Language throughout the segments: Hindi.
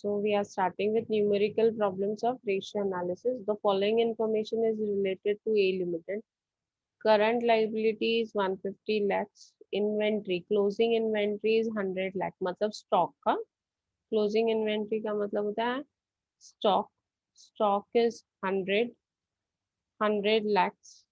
So we are starting with numerical problems of ratio analysis. The following information is related to A Limited. Current liability is 150 lakhs. Inventory, closing inventory is 100 lakh. मतलब stock का closing inventory का मतलब होता है stock. Stock is 100 lakhs.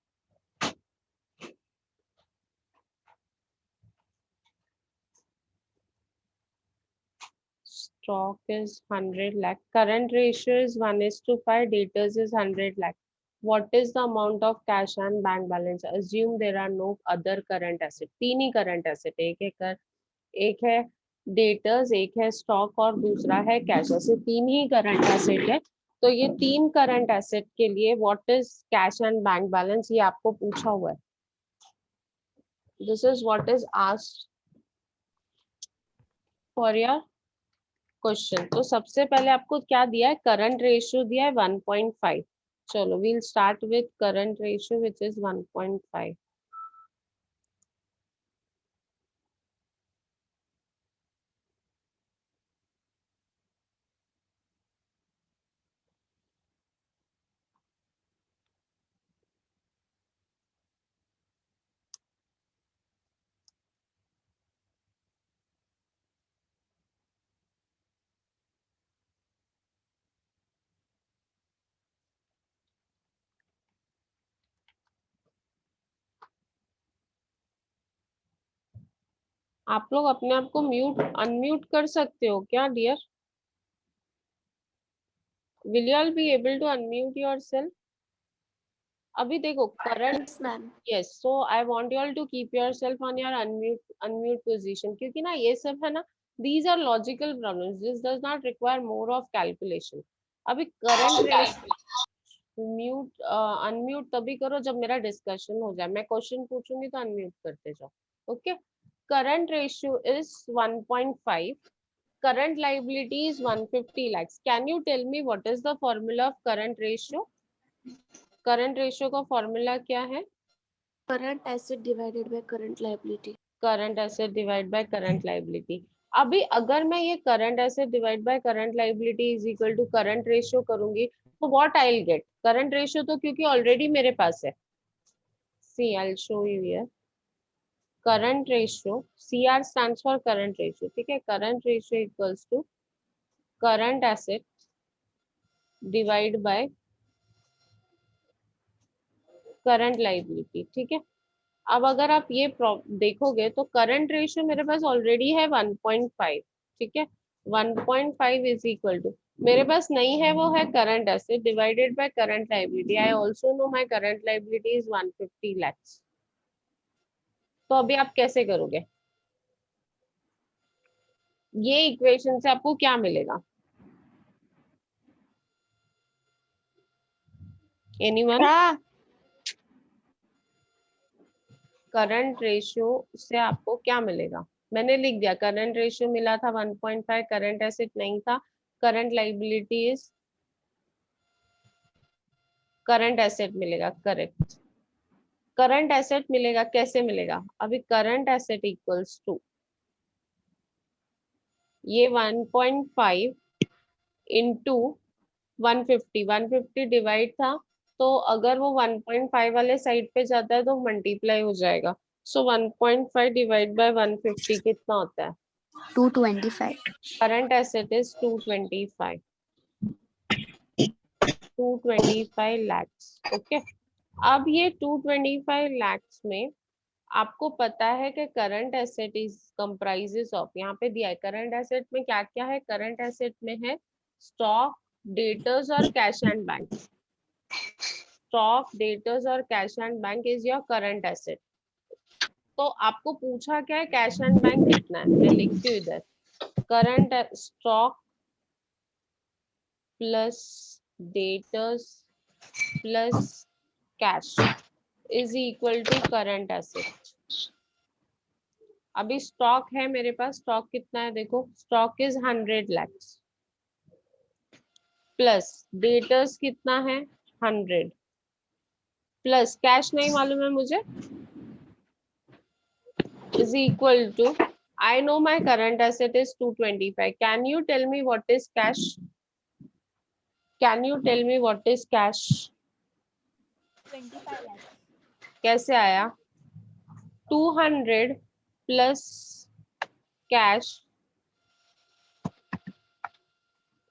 Stock is 100 lakh. Current ratio is 1:5. Debtors is 100 lakh. What is the amount of cash and bank balance? Assume there are no other current asset. तीन ही current asset है. एक है डेटर्स, एक है स्टॉक और दूसरा है कैश. ऐसे तीन ही करंट एसेट है. तो ये तीन करंट एसेट के लिए what is cash and bank balance, ये आपको पूछा हुआ है. This is what is asked for your question. तो सबसे पहले आपको क्या दिया है, करंट रेशियो दिया है 1.5. चलो we'll start with current ratio which is 1.5. आप लोग अपने आप को म्यूट अनम्यूट कर सकते हो क्या dear? Will you all be able to unmute yourself? अभी देखो current, yes, so I want you all to keep yourself on your unmute position, क्योंकि ना ये सब है ना, these are logical problems, this does not require more of calculation. अभी करंट म्यूट अनम्यूट तभी करो जब मेरा डिस्कशन हो जाए. मैं क्वेश्चन पूछूंगी तो अनम्यूट करते जाओ. Okay. Current ratio is 1.5. current liability is 150 lakhs. Can you tell me what is the formula of current ratio? Current ratio का फॉर्मूला क्या है? Current asset divided by current liability. Current asset divide by current liability. अभी अगर मैं ये current asset divide by current liability is equal to current ratio करूंगी तो what I will get? Current ratio तो क्योंकि ऑलरेडी मेरे पास है. See I will show you here. Current ratio, CR stands for current ratio. ठीक है. Current ratio equals to current asset divide by current liability. ठीक है. अब अगर आप ये देखोगे तो करंट रेशियो मेरे पास ऑलरेडी है 1.5. ठीक है. 1.5 इज इक्वल टू, मेरे पास नहीं है वो है current asset divided by current liability. I also know my current liability is 150 lakhs. तो अभी आप कैसे करोगे? ये इक्वेशन से आपको क्या मिलेगा? एनीवन? करंट रेशियो से आपको क्या मिलेगा? मैंने लिख दिया. करंट रेशियो मिला था 1.5. करंट एसेट नहीं था. Current liability is current asset मिलेगा. करेक्ट. करंट एसेट मिलेगा. कैसे मिलेगा? अभी करंट एसेट इक्वल्स टू ये 1.5 इंटू 150. 150 डिवाइड था तो अगर वो 1.5 वाले साइड पे जाता है तो मल्टीप्लाई हो जाएगा. सो 1.5 डिवाइड बाय 150 कितना होता है? 225. Current asset is 225. 225 lakhs. Okay. अब ये 225 lakhs में आपको पता है कि current asset is comprises of, यहाँ पे दिया है करंट एसेट में क्या क्या है. करंट एसेट में है स्टॉक, डेटर्स और cash and bank. Stock, debtors और cash and bank is your current asset. तो आपको पूछा क्या है? कैश एंड बैंक कितना है. मैं लिखती हूँ इधर. Current stock plus debtors plus cash is equal to current asset. अभी स्टॉक है मेरे पास. स्टॉक कितना है देखो. Stock is 100 lakhs plus debtors कितना है 100 प्लस कैश नहीं मालूम है मुझे, is equal to I know my current asset is 225. Can you tell me what is cash? Can you tell me what is cash? 25 lakhs. कैसे आया? 200 plus cash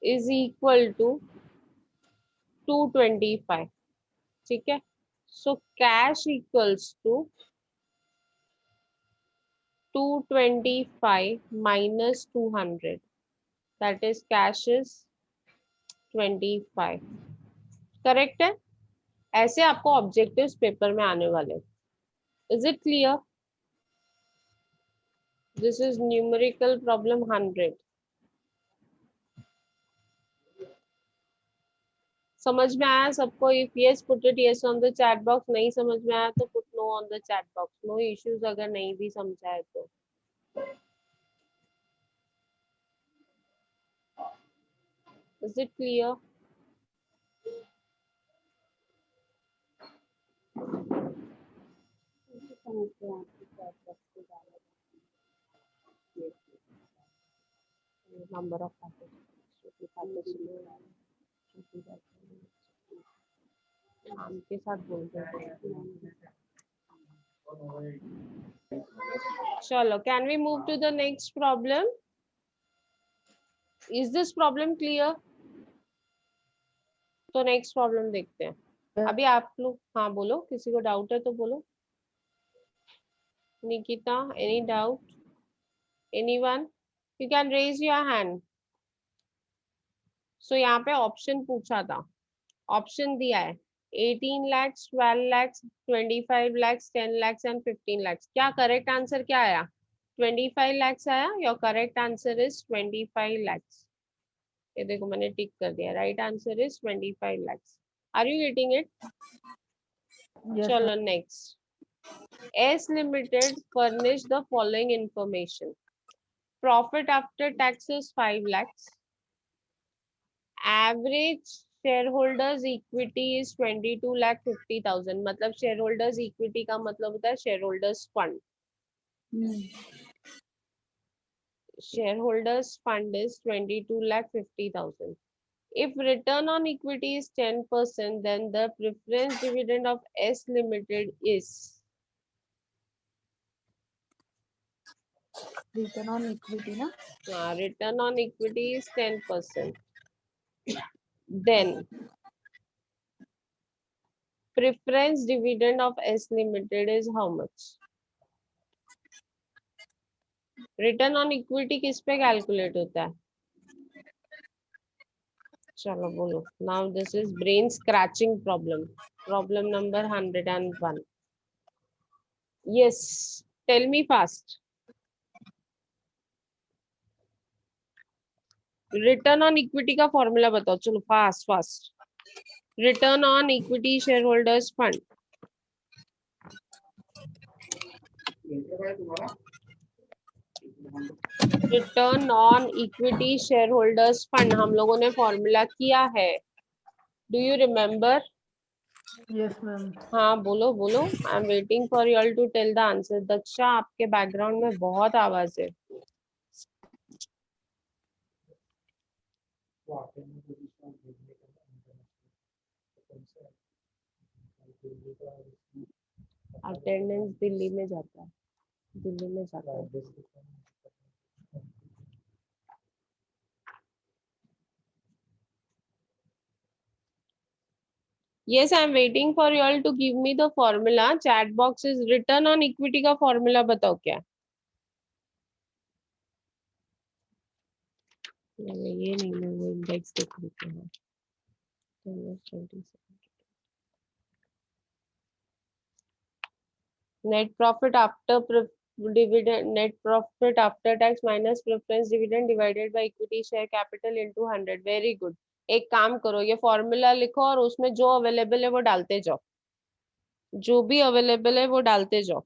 is equal to 225. ठीक है? So cash equals to 225 minus 200. That is cash is 25. Correct है? ऐसे आपको ऑब्जेक्टिव्स पेपर में आने वाले. Is it clear? This is numerical problem 100. समझ में आया सबको? If yes put it yes on the chat box. नहीं समझ में आया तो put no on the chat box. No issues अगर नहीं भी समझा है तो. Is it clear? Number of नाम के साथ बोलते हैं. चलो, can we move to the next problem? Is this problem clear? तो नेक्स्ट प्रॉब्लम देखते हैं. अभी आप लोग हाँ बोलो, किसी को डाउट है तो बोलो. Nikita, any doubt? Anyone? You can raise your hand. So यहाँ पे ऑप्शन पूछा था, ऑप्शन दिया है 18 lakhs, 12 lakhs, 25 lakhs, 10 lakhs and 15 lakhs. क्या करेक्ट आंसर क्या आया? 25 lakhs आया. Your correct answer is 25 lakhs. ये देखो मैंने टिक कर दिया. Right answer is 25 lakhs. Are you getting it? चलो next. S Limited furnish the following information. Profit after tax is 5 lakhs. Average shareholders equity is 22 lakh 50,000. मतलब shareholders equity का मतलब होता है shareholders fund. Shareholders fund is 22 lakh 50,000. If return on equity is 10%, then the preference dividend of S Limited is. Return on equity, na? Return on equity is 10%. Then preference dividend of S Limited is how much? Return on equity किस पे कैलकुलेट होता है? चलो बोलो. Now this is brain scratching problem. Problem number 101. Yes, tell me fast. Return on equity का फॉर्मूला बताओ. चलो fast fast. Return on equity share holders fund. Return on equity share holders fund हम लोगों ने फॉर्मूला किया है. Do you remember? Yes ma'am. हाँ बोलो बोलो. I am waiting for you all to tell the answer. Daksha, आपके बैकग्राउंड में बहुत आवाज है. अटेंडेंस दिल्ली में जाता है. दिल्ली में जाता है. Yes, I am waiting for you all to give me the formula. Chat box is return on equity का formula बताओ क्या? ये नहीं, मैं वो इंडेक्स देख लेती हूँ. Net profit after dividend, net profit after tax minus preference dividend divided by equity share capital into 100. Very good. एक काम करो, ये फॉर्मूला लिखो और उसमें जो अवेलेबल है वो डालते जाओ. जो भी अवेलेबल है वो डालते जाओ.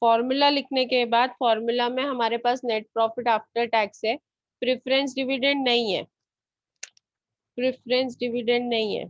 फॉर्मूला लिखने के बाद फॉर्मूला में हमारे पास नेट प्रॉफिट आफ्टर टैक्स है. प्रेफरेंस डिविडेंड नहीं है. प्रेफरेंस डिविडेंड नहीं है.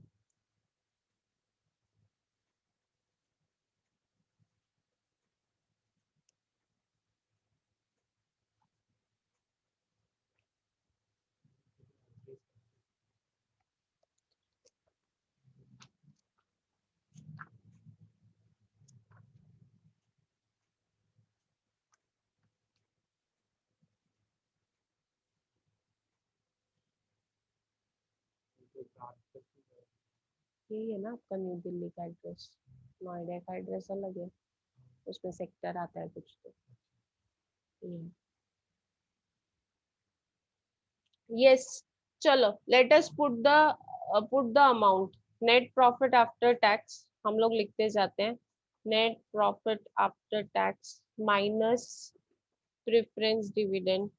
यही है ना आपका न्यू दिल्ली का एड्रेस, नोएडा का एड्रेस अलग है, उसमें सेक्टर आता है कुछ तो। यस, चलो let us put the amount. Net profit after tax हम लोग लिखते जाते हैं, net profit after tax minus preference dividend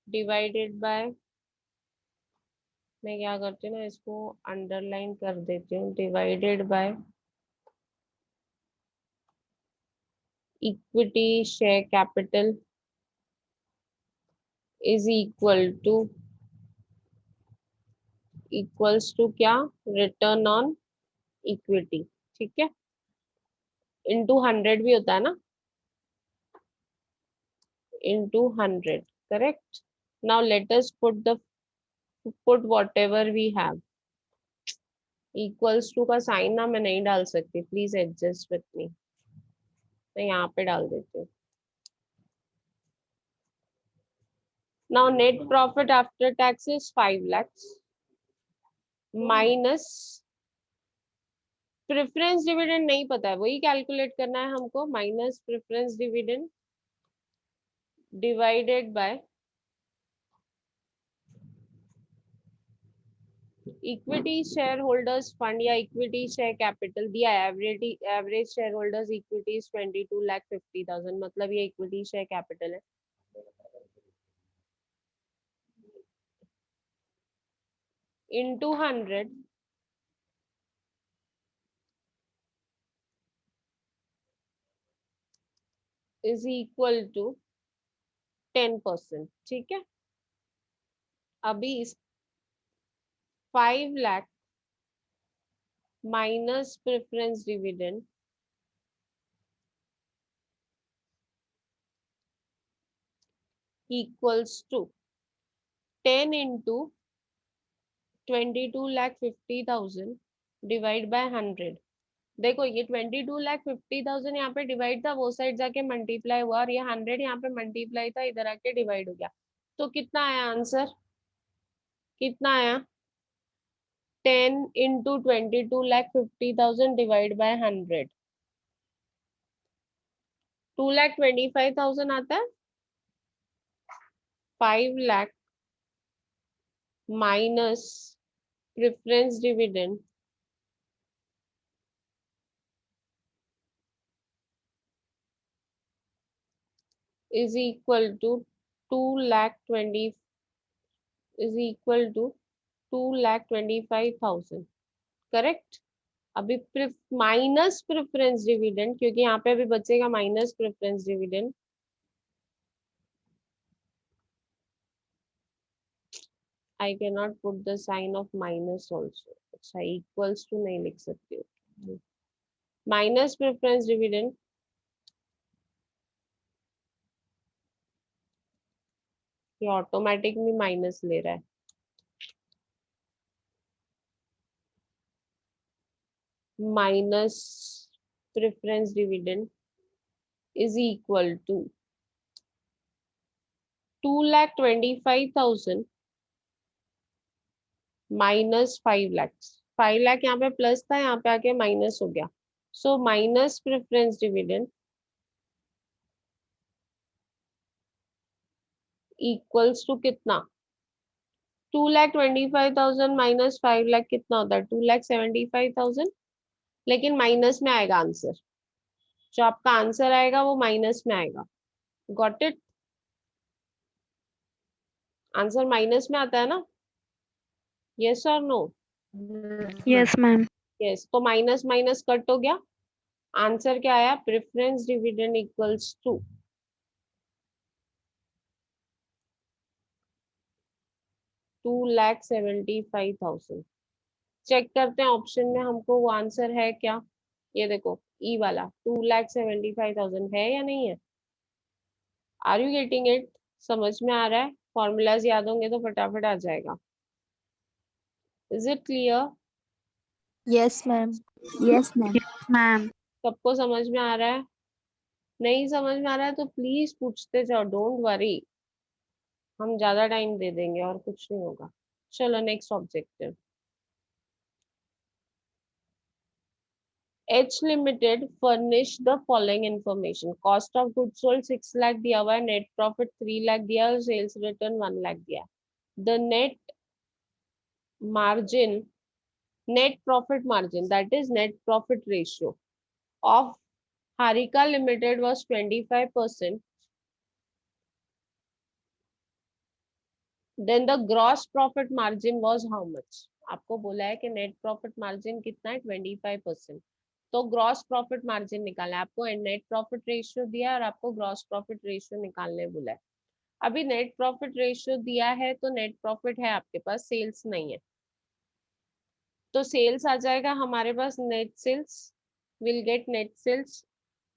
divided bye, मैं क्या करती हूँ ना, इसको अंडरलाइन कर देती हूँ, divided by equity share capital is equals to क्या, रिटर्न ऑन इक्विटी। ठीक है, इंटू 100 भी होता है ना, into 100, correct. Now let us put whatever we have. Equals to का साइन ना मैं नहीं डाल सकती, प्लीज एडजस्ट विथ मी, मैं यहाँ पे डाल देती हूँ। Now net profit after tax is 5 lakhs minus preference dividend नहीं पता है, वही कैलकुलेट करना है हमको, minus preference dividend divided by equity share holders fund या इक्विटी शेयर कैपिटल दिया है। एवरेज शेयर होल्डर्स इक्विटी 22,50,000, मतलब ये इक्विटी शेयर कैपिटल है। Into 100 is equal to 10%। ठीक है, अभी 5 lakh minus preference dividend equals to 10 into 22,50,000 divide bye 100। देखो ये 22,50,000 यहाँ पे डिवाइड था, वो साइड जाके मल्टीप्लाई हुआ, और ये 100 यहाँ पे मल्टीप्लाई था, इधर आके डिवाइड हो गया। तो कितना आया आंसर, कितना आया, 10 इंटू 22,50,000 डिवाइड बाय 100, 2,25,000 आता है। 5 lakh minus preference dividend is equal to 2,20,000 is equal to 2,25,000, correct. अभी माइनस प्रेफरेंस डिविडेंड, क्योंकि यहाँ पे अभी बचेगा minus preference dividend, I can not put the sign of minus also, अच्छा इक्वल्स टू नहीं लिख सकती हूँ, माइनस प्रेफरेंस डिविडेंड ये ऑटोमेटिक में माइनस ले रहा है, minus preference dividend is equal to 2,25,000 minus 5 lakh. 5 lakh यहाँ पे प्लस था, यहाँ पे आके माइनस हो गया, so minus preference dividend equals to कितना, 2,25,000 माइनस 5 लाख कितना होता है, 2,75,000, लेकिन माइनस में आएगा आंसर, जो आपका आंसर आएगा वो माइनस में आएगा। गॉट इट, आंसर माइनस में आता है ना, यस और नो? Yes ma'am. यस, तो माइनस माइनस कट हो गया, आंसर क्या आया, preference dividend equals to 2,75,000। Check करते हैं ऑप्शन में हमको वो आंसर है क्या, ये देखो ई वाला 2,75,000 है या नहीं है, आर यू गेटिंग इट, समझ में आ रहा है, फॉर्मूलाज याद होंगे तो फटाफट आ जाएगा। Is it clear? Yes ma'am. Yes ma'am. Ma'am. सबको समझ में आ रहा है? नहीं समझ में आ रहा है तो प्लीज पूछते जाओ, डोंट वरी। हम ज्यादा टाइम दे देंगे और कुछ नहीं होगा। चलो next objective. H Limited furnished the following information: cost of goods sold 6 lakh दिया हुआ है, net profit 3 lakh दिया है और sales return 1 lakh दिया है। The net margin, net profit margin, that is net profit ratio of Harika Limited was 25%. Then the gross profit margin was how much? आपको बोला है कि नेट प्रॉफिट मार्जिन कितना है 25%। तो ग्रॉस प्रॉफिट मार्जिन निकालना है आपको, नेट प्रॉफिट रेशियो दिया है और आपको ग्रॉस प्रॉफिट रेशियो निकालने बोला है। अभी नेट प्रॉफिट रेशियो दिया है तो नेट प्रॉफिट है आपके पास, सेल्स नहीं है, तो सेल्स आ जाएगा हमारे पास net sales, will get net sales.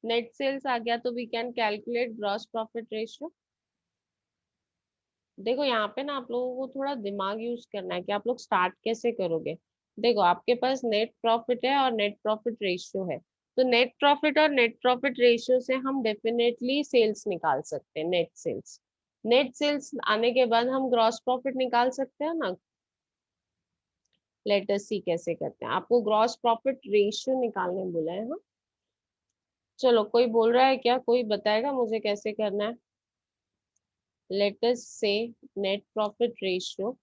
Net sales आ गया तो we can calculate gross profit ratio. देखो यहाँ पे ना आप लोगों को थोड़ा दिमाग यूज करना है कि आप लोग स्टार्ट कैसे करोगे। देखो आपके पास नेट प्रॉफिट है और नेट प्रॉफिट रेशियो है, तो नेट प्रॉफिट और नेट प्रॉफिट रेशियो से हम डेफिनेटली सेल्स निकाल सकते हैं, नेट सेल्स। नेट सेल्स आने के बाद हम ग्रॉस प्रॉफिट निकाल सकते हैं ना। लेट अस सी कैसे करते हैं, आपको ग्रॉस प्रॉफिट रेशियो निकालने बोला है। हाँ चलो, कोई बोल रहा है क्या, कोई बताएगा मुझे कैसे करना है? Let us say net profit ratio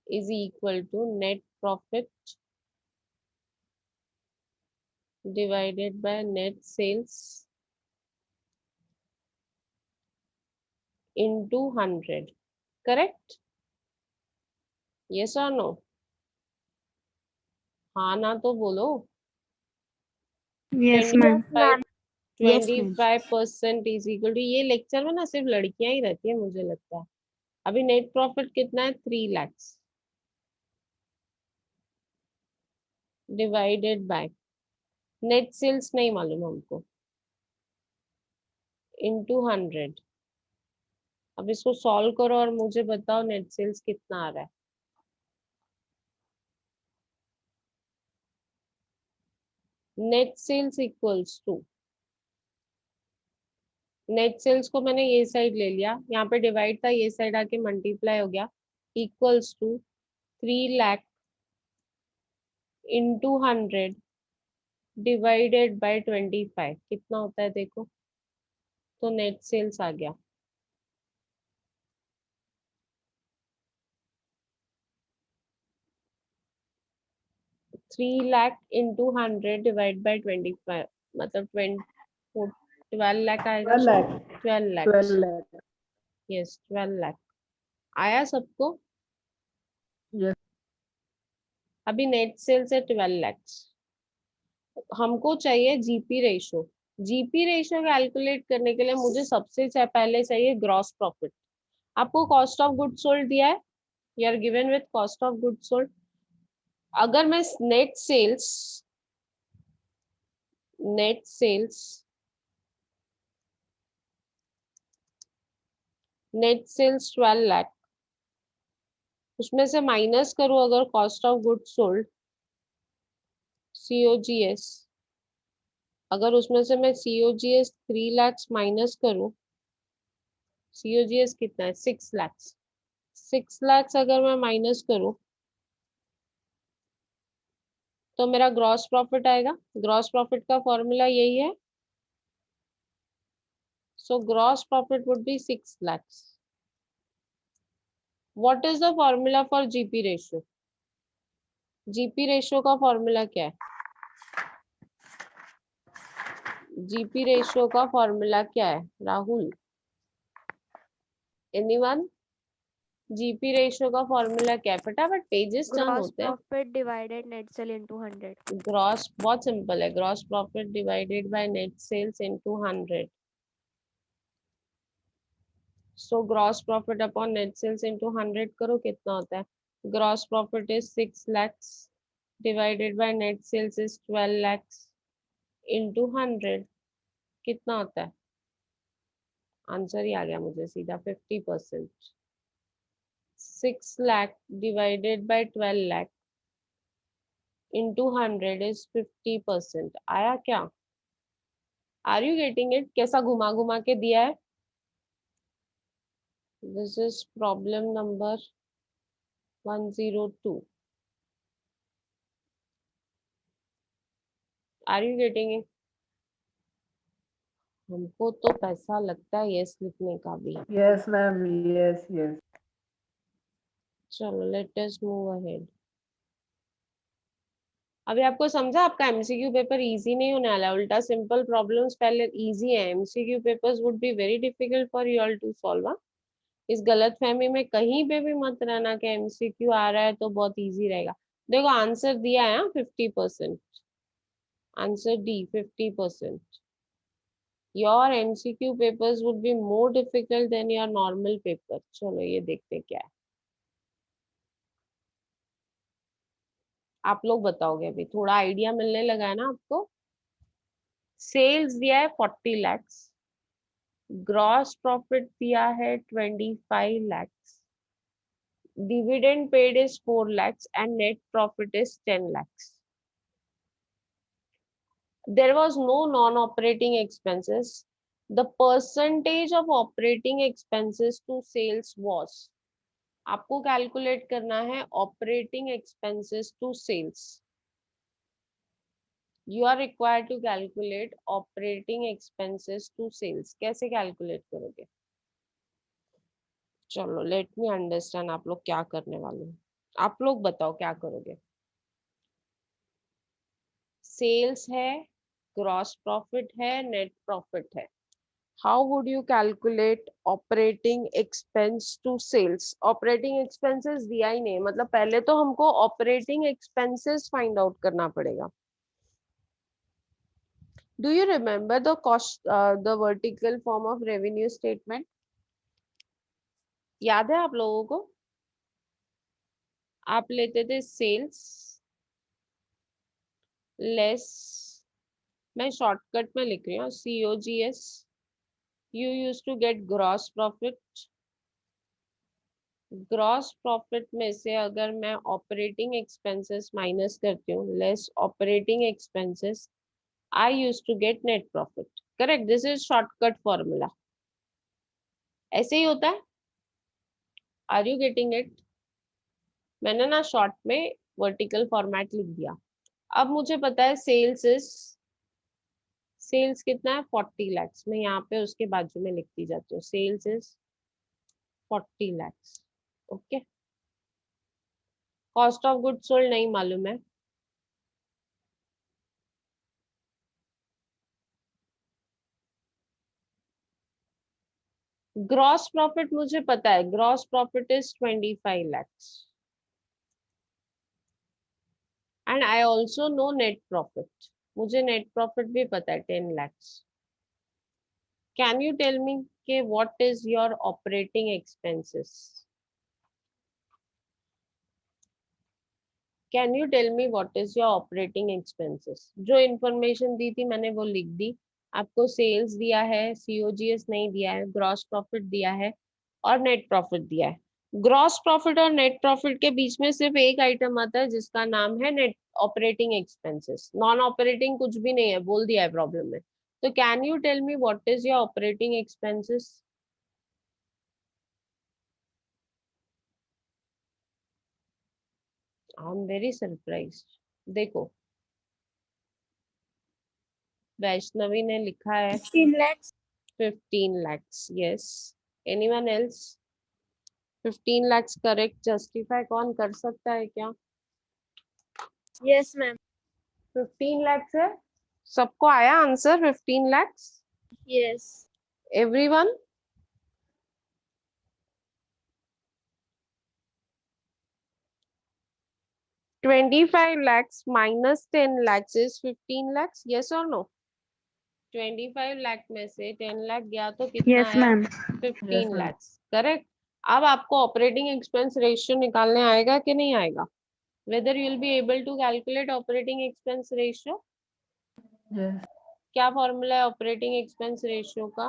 is equal to net profit divided by net sales into 100. Correct? Yes or no? हाँ ना तो बोलो। Yes, ma'am. 25% is equal to, ये लेक्चर में ना सिर्फ लड़कियां ही रहती है मुझे लगता है। अभी नेट प्रॉफिट कितना है 3 lakhs divided by net sales नहीं मालूम हमको इनटू 100। अब इसको सॉल्व करो और मुझे बताओ नेट सेल्स कितना आ रहा है। Net sales equals to, net sales को मैंने ये साइड ले लिया, यहाँ पे डिवाइड था, ये साइड आके मल्टीप्लाई हो गया, equals to 3 lakh into 100 divided by 25। कितना होता है देखो, तो नेट सेल्स आ गया। Three lakh into 100 divide by 25, मतलब 12 लाख आएगा। 12 lakh. 12 lakh, 12 lakh. Yes 12 lakh आया सबको। Yes. अभी नेट सेल्स है 12 लाख, हमको चाहिए GP ratio. GP ratio calculate करने के लिए मुझे सबसे पहले चाहिए ग्रॉस प्रॉफिट। आपको कॉस्ट ऑफ गुड सोल्ड दिया है, you are given with cost of good sold. अगर मैं नेट सेल्स 12 लाख, उसमें से माइनस करूं अगर cost of good sold COGS, अगर उसमें से मैं COGS 3 lakhs माइनस करूं, COGS कितना है 6 lakhs, 6 lakhs अगर मैं माइनस करूं तो मेरा ग्रॉस प्रॉफिट आएगा। ग्रॉस प्रॉफिट का फॉर्मूला यही है, सो gross profit would be 6 lakhs। What is the formula for GP ratio? GP ratio का फॉर्मूला क्या है? जीपी रेशियो का फॉर्मूला क्या है राहुल? एनीवन? जीपी रेशियो का फॉर्मूला क्या है? फटाफट, पेजेस टर्न Gross होते हैं। profit divided net sale into 100. Gross बहुत सिंपल है, gross profit divided by net sales into 100। So gross profit upon net sales into 100 करो, कितना होता है? Gross profit is 6 lakhs divided by net sales is 12 lakhs into 100। कितना होता है? आंसर ही आ गया मुझे सीधा, 50%। 6 lakh divided by 12 lakh into 100 is 50%। आया क्या? Are you getting it? कैसा घुमा घुमा के दिया है? This is problem number 102. Are you getting it? हमको तो पैसा लगता है यस लिखने का भी. Yes, ma'am. Yes, yes. चलो लेट अस मूव अहेड. अभी आपको समझा आपका एमसीक्यू पेपर इजी नहीं होने वाला, उल्टा सिंपल प्रॉब्लम्स पहले इजी है, MCQ papers would be very difficult for you all to solve. इस गलत फहमी में कहीं पे भी मत रहना कि एमसीक्यू आ रहा है तो बहुत इजी रहेगा. देखो आंसर दिया है 50%. Answer D 50%. Your MCQ papers would be more difficult than your normal paper. चलो ये देखते क्या है. आप लोग बताओगे अभी, थोड़ा आइडिया मिलने लगा है ना आपको. सेल्स दिया है 40 lakhs, ग्रॉस प्रॉफिट दिया है 25 lakhs, dividend paid is 4 lakhs and net profit is 10 lakhs. There was no non-operating expenses. The percentage of operating expenses to sales was. आपको कैलकुलेट करना है operating expenses to sales. You are required to calculate operating expenses to sales. कैसे कैलकुलेट करोगे? चलो लेट मी अंडरस्टैंड आप लोग क्या करने वाले हो. आप लोग बताओ क्या करोगे. सेल्स है, ग्रॉस प्रॉफिट है, नेट प्रॉफिट है. How would you calculate operating expense to sales? Operating expenses दिया ही नहीं, मतलब पहले तो हमको operating expenses find out करना पड़ेगा. Do you remember the cost, the vertical form of revenue statement? याद है आप लोगों को? आप लेते थे sales less, मैं शॉर्टकट में लिख रही हूँ, COGS. You used to get gross profit. Gross profit में से अगर मैं ऑपरेटिंग एक्सपेंसेस माइनस करती हूँ, less operating expenses, I used to get net profit. Correct. This is shortcut formula. ऐसे ही होता है. Are you getting it? मैंने ना शॉर्ट में वर्टिकल फॉर्मेट लिख दिया. अब मुझे पता है सेल्स कितना है 40 lakhs. मैं यहाँ पे उसके बाजू में लिखती जाती हूँ, sales is 40 lakhs. Okay. Cost of goods sold नहीं मालूम है. ग्रॉस प्रॉफिट मुझे पता है, gross profit is 25 lakhs and I also know net profit. मुझे नेट प्रॉफिट भी पता है 10 lakhs. Can you tell me के what is your operating expenses? Can you tell me what is your operating expenses? जो इंफॉर्मेशन दी थी मैंने वो लिख दी. आपको सेल्स दिया है, COGS नहीं दिया है, ग्रॉस प्रॉफिट दिया है और नेट प्रॉफिट दिया है. ग्रॉस प्रॉफिट और नेट प्रॉफिट के बीच में सिर्फ एक आइटम आता है जिसका नाम है net operating expenses. Non operating कुछ भी नहीं है, बोल दिया है प्रॉब्लम में. तो can you tell me what is your operating expenses? I am very surprised. देखो वैष्णवी ने लिखा है 15 lakhs. 15 lakhs. Yes. Anyone else? 15 lakhs correct. Justify कौन कर सकता है क्या? Yes, ma'am. 15 lakhs है. सबको आया answer 15 lakhs? Yes. Everyone? $25 lakhs minus 10 lakhs is 15 lakhs. Yes or no? 25 lakh में से 10 लाख गया तो कितना Yes, आया? ma'am. 15 Yes, ma'am. lakhs. Correct. अब आपको ऑपरेटिंग एक्सपेंस रेशियो निकालने आएगा कि नहीं आएगा? Whether you will be able to calculate operating expense ratio? Yes. क्या फॉर्मूला है ऑपरेटिंग एक्सपेंस रेशियो का?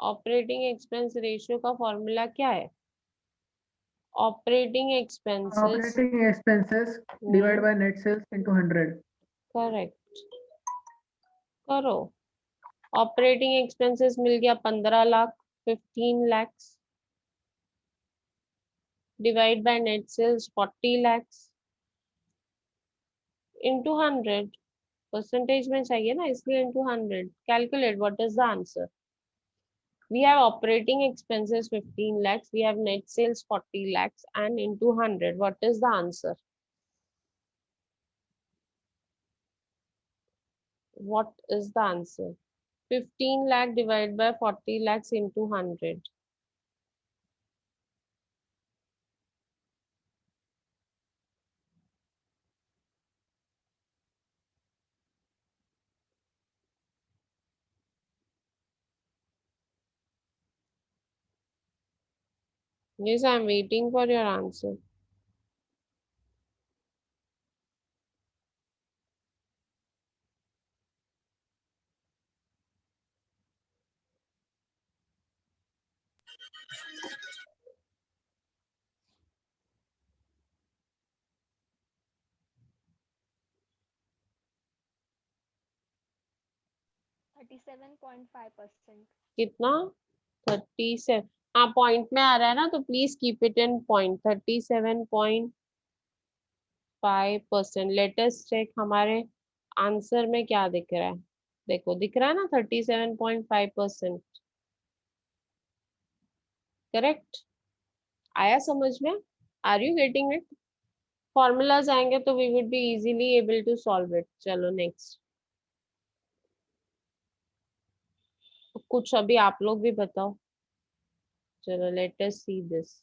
ऑपरेटिंग एक्सपेंस रेशियो का फॉर्मूला क्या है? Operating expenses. Operating expenses divided by net sales into 100. Correct. करो. ऑपरेटिंग एक्सपेंसेस मिल गया 15 lakh. 15 lakhs. Divide by net sales 40 lakhs into 100. Percentage में चाहिए ना, इसलिए into 100. Calculate what is the answer. We have operating expenses 15 lakhs. We have net sales 40 lakhs and into 100. What is the answer? What is the answer? 15 lakh divided by 40 lakhs into 100. Yes, I'm waiting for your answer. कितना? 37. हाँ, पॉइंट में आ रहा है ना, तो please keep it in point. 37.5%. Let us check हमारे आंसर में क्या दिख रहा है. देखो, दिख रहा है ना 37.5%. करेक्ट. आया समझ में? Are you getting it? Formulas आएंगे तो we would be easily able to solve it. चलो नेक्स्ट. कुछ अभी आप लोग भी बताओ. चलो let us see this.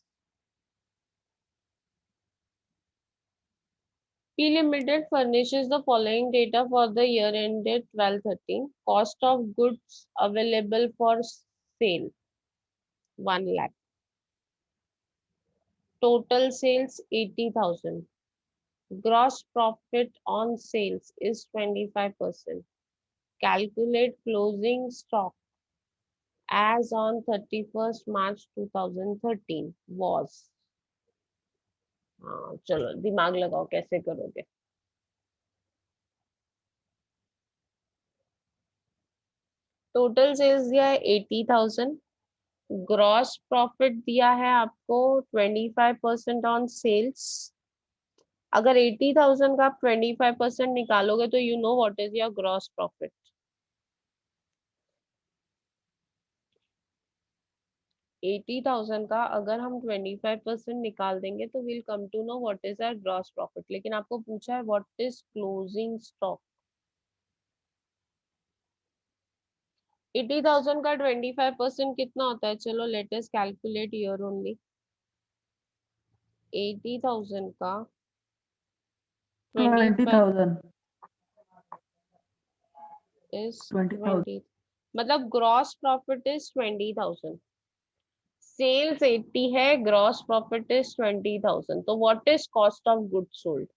P Limited furnishes the following data for the year ended 12/13. Cost of goods available for sale 1 lakh. Total sales 80,000. Gross profit on sales is 25%. Calculate closing stock as on 31st March 2013 was. हाँ, चलो दिमाग लगाओ कैसे करोगे. टोटल सेल्स दिया है 80,000. ग्रॉस प्रॉफिट दिया है आपको 25% ऑन सेल्स. अगर 80,000 का आप 25% निकालोगे तो you know what is your gross profit. 80,000 का अगर हम 25% निकाल देंगे तो will come to know what is our gross profit. लेकिन आपको पूछा है व्हाट इज क्लोजिंग स्टॉक. 80,000 का 25% कितना होता है? चलो let us calculate here only. 80,000 का 25 20,000. is 20,000. 20. मतलब ग्रॉस प्रॉफिट इज 20,000. सेल्स 80 है, ग्रॉस प्रॉफिट इज 20,000. तो what is cost of goods sold?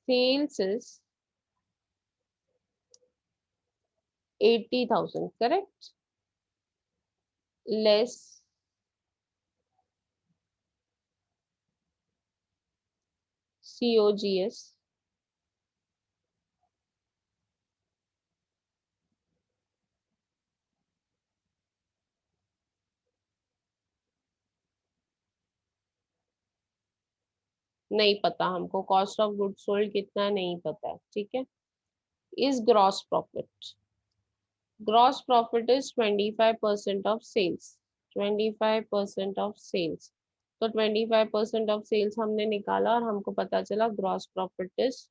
Sales is 80,000, correct. Less COGS नहीं पता हमको. कॉस्ट ऑफ गुड्स सोल्ड कितना नहीं पता है. ठीक है. Is gross profit. Gross profit is 25% of sales. 25% of sales. तो 25% ऑफ सेल्स हमने निकाला और हमको पता चला gross profit is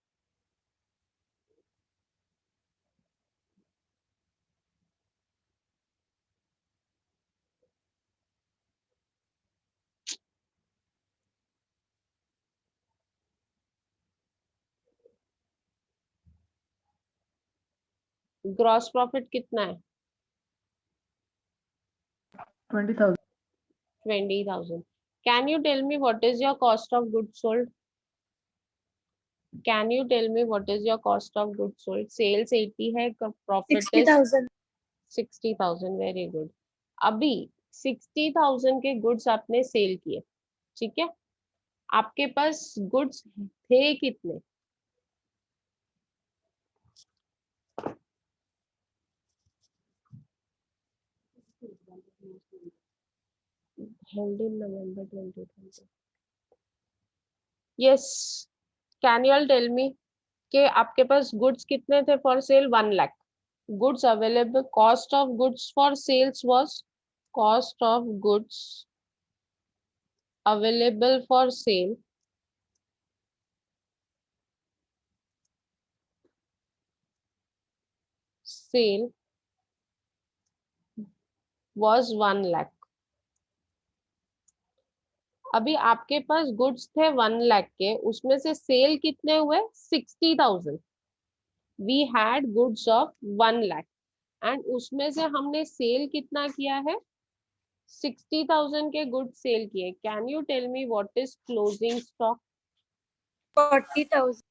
gross profit कितना है? 20,000. 20,000. Can you tell me what is your cost of goods sold? Can you tell me what is your cost of goods sold? Sales 80 है, profit is 60,000. 60,000. Very good. अभी 60,000 के गुड्स आपने सेल किए. ठीक है. आपके पास गुड्स थे कितने? Held in November 2020. Yes. Can you all tell me कि आपके पास गुड्स कितने थे for sale? 1 lakh. Goods available. Cost of goods for sales was cost of goods available for sale was 1 lakh. अभी आपके पास गुड्स थे 1 लाख के, उसमें से सेल कितने हुए? 60,000. We had goods of 1 lakh and उसमें से हमने सेल कितना किया है? 60,000 के गुड्स सेल किए. Can you tell me what is closing stock? 40,000.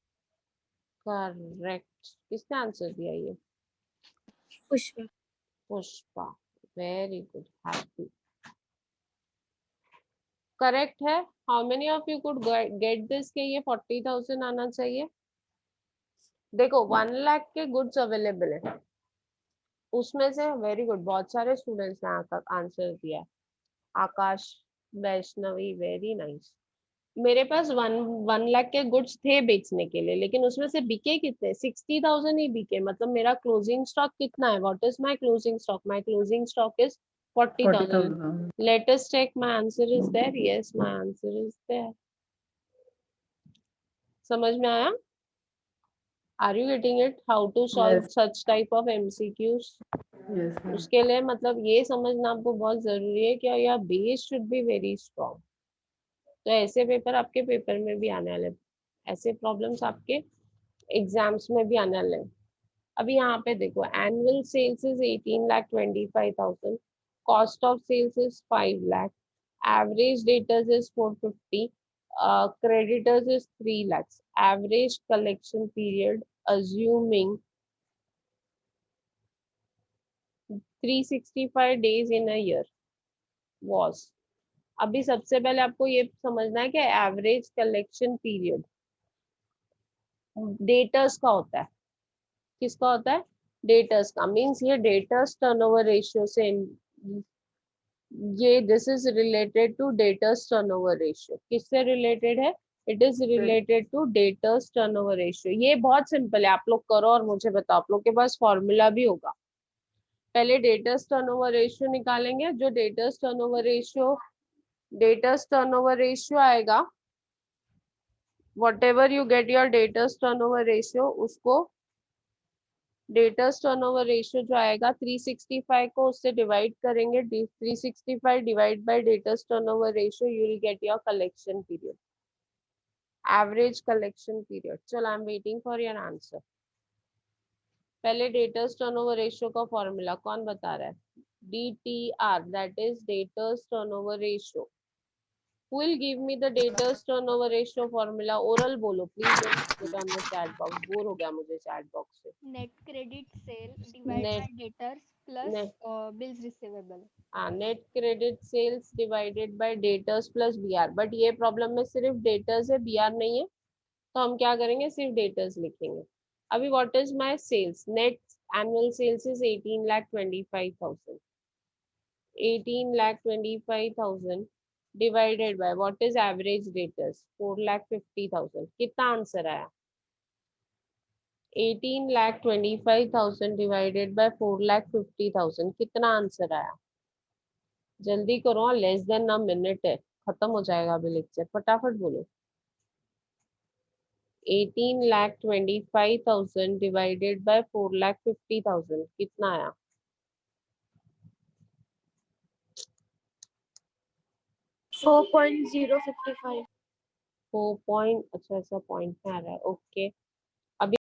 Correct. किसने आंसर दिया? ये Pushpa. Pushpa. Very good. Happy. Correct है. How many of you could get this के ये 40,000 आना चाहिए? देखो 1 लाख के गुड्स अवेलेबल है, उसमें से वेरी गुड बहुत सारे स्टूडेंट्स ने आंसर दिया. आकाश, वैष्णवी, वेरी नाइस. मेरे पास 1 लाख के गुड्स थे बेचने के लिए, लेकिन उसमें से बिके कितने? 60,000 ही बिके. मतलब मेरा क्लोजिंग स्टॉक कितना है? What is my closing stock? My closing stock is 40,000. 40,000. Let us check. My answer is there. Yes, my answer is there. समझ में आया? Are you getting it? How to solve Yes. such type of MCQs? Yes, ma'am. उसके लिए मतलब ये समझना आपको बहुत जरूरी है कि your base should be very strong. तो ऐसे पेपर आपके पेपर में भी आने वाले, ऐसे प्रॉब्लम्स आपके एग्जाम्स में भी आने वाले. अभी यहाँ पे देखो, annual sales is 18,25,000, cost of sales is 5 lakh, average debtors is 450, creditors is 3 lakhs, average collection period assuming 365 days in a year was. अभी सबसे पहले आपको ये समझना है कि एवरेज कलेक्शन पीरियड डेटर्स का होता है. किसका होता है? डेटर्स का. मींस ये डेटर्स टर्नओवर रेशियो से, ये this is related to debtors turnover ratio. किससे रिलेटेड है? It is related to debtors turnover ratio. ये बहुत सिंपल है, आप लोग करो और मुझे बताओ. आप लोग के पास फॉर्मूला भी होगा. पहले डेटर्स टर्नओवर रेशियो निकालेंगे. जो डेटर्स टर्नओवर रेशियो आएगा, whatever you get your debtors turnover ratio, उसको डेटर्स टर्नओवर रेशियो जो आएगा 365 को उससे डिवाइड करेंगे. 365 divide by debtors turnover ratio, you will get your collection period, average collection period. चलो I am waiting for your answer. पहले डेटर्स टर्नओवर रेशियो का फॉर्मूला कौन बता रहा है? DTR, that is debtors turnover ratio. Who will give me the debtors turnover ratio formula? Oral बोलो please. Don't put on the chat box. Bore हो गया मुझे chat box से. Net credit sale divided Net, by debtors plus net, bills receivable. net credit sales divided by debtors plus BR. But ये प्रॉब्लम में सिर्फ debtors है, BR नहीं है, तो हम क्या करेंगे? सिर्फ debtors लिखेंगे. अभी what is my sales? Net annual sales is 18,25,000. 18,25,000 divided by what is average debtors? 4,50,000. कितना आंसर आया? 18,25,000 divided by 4,50,000. कितना आंसर आया? जल्दी करो, लेस देन अ मिनट है, खत्म हो जाएगा अभी लेक्चर. फटाफट बोलो. 18,25,000 divided by 4,50,000. कितना आया? 4.055. 4 पॉइंट. अच्छा ऐसा पॉइंट में आ रहा है. ओके